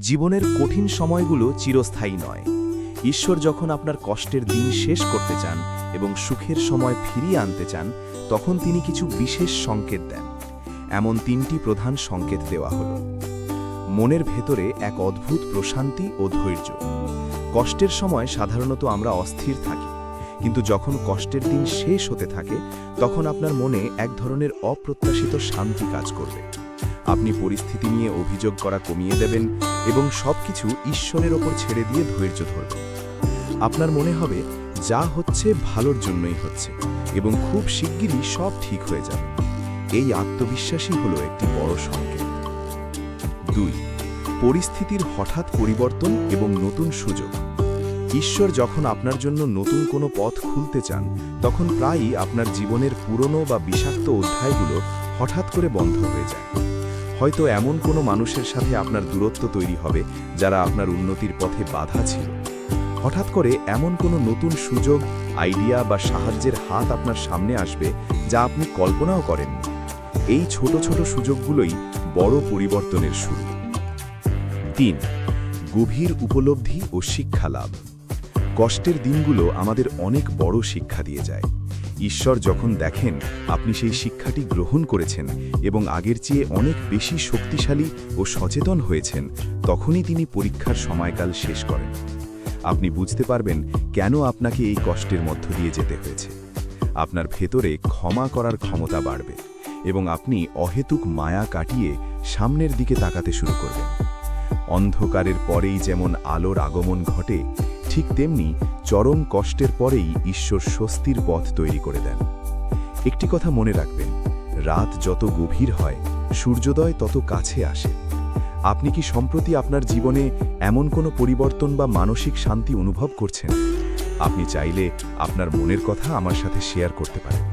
জীবনের কঠিন সময়গুলো চিরস্থায়ী নয়। ঈশ্বর যখন আপনার কষ্টের দিন শেষ করতে চান এবং সুখের সময় ফিরিয়ে আনতে চান, তখন তিনি কিছু বিশেষ সংকেত দেন। এমন তিনটি প্রধান সংকেত দেওয়া হল। মনের ভেতরে এক অদ্ভুত প্রশান্তি ও ধৈর্য। কষ্টের সময় সাধারণত আমরা অস্থির থাকি, কিন্তু যখন কষ্টের দিন শেষ হতে থাকে তখন আপনার মনে এক ধরনের অপ্রত্যাশিত শান্তি কাজ করবে। আপনি পরিস্থিতি নিয়ে অভিযোগ করা কমিয়ে দেবেন এবং সবকিছু ঈশ্বরের ওপর ছেড়ে দিয়ে ধৈর্য ধরবেন। আপনার মনে হবে যা হচ্ছে ভালোর জন্যই হচ্ছে এবং খুব শিগগিরই সব ঠিক হয়ে যাবে। এই আত্মবিশ্বাসই হলো একটি বড় সংকেত। 2. পরিস্থিতির হঠাৎ পরিবর্তন এবং নতুন সুযোগ। ঈশ্বর যখন আপনার জন্য নতুন কোনো পথ খুলতে চান, তখন প্রায়ই আপনার জীবনের পুরনো বা বিষাক্ত অধ্যায়গুলো হঠাৎ করে বন্ধ হয়ে যায়। হয়তো এমন কোনো মানুষের সাথে আপনার দূরত্ব তৈরি হবে যারা আপনার উন্নতির পথে বাধা ছিল। হঠাৎ করে এমন কোনো নতুন সুযোগ, আইডিয়া বা সাহায্যের হাত আপনার সামনে আসবে যা আপনি কল্পনাও করেননি। এই ছোট ছোট সুযোগগুলোই বড় পরিবর্তনের শুরু। 3. গভীর উপলব্ধি ও শিক্ষা লাভ। কষ্টের দিনগুলো আমাদের অনেক বড় শিক্ষা দিয়ে যায়। ঈশ্বর যখন দেখেন আপনি সেই শিক্ষাটি গ্রহণ করেছেন এবং আগের চেয়ে অনেক বেশি শক্তিশালী ও সচেতন হয়েছেন, তখনই তিনি পরীক্ষার সময়কাল শেষ করেন। আপনি বুঝতে পারবেন কেন আপনাকে এই কষ্টের মধ্য দিয়ে যেতে হয়েছে। আপনার ভেতরে ক্ষমা করার ক্ষমতা বাড়বে এবং আপনি অহেতুক মায়া কাটিয়ে সামনের দিকে তাকাতে শুরু করবেন। অন্ধকারের পরেই যেমন আলোর আগমন ঘটে, ঠিক তেমনি চরম কষ্টের পরেই ঈশ্বর স্বস্তির পথ তৈরি করে দেন। একটি কথা মনে রাখবেন, রাত যত গভীর হয় সূর্যোদয় তত কাছে আসে। আপনি কি সম্প্রতি আপনার জীবনে এমন কোনো পরিবর্তন বা মানসিক শান্তি অনুভব করছেন? আপনি চাইলে আপনার মনের কথা আমার সাথে শেয়ার করতে পারেন।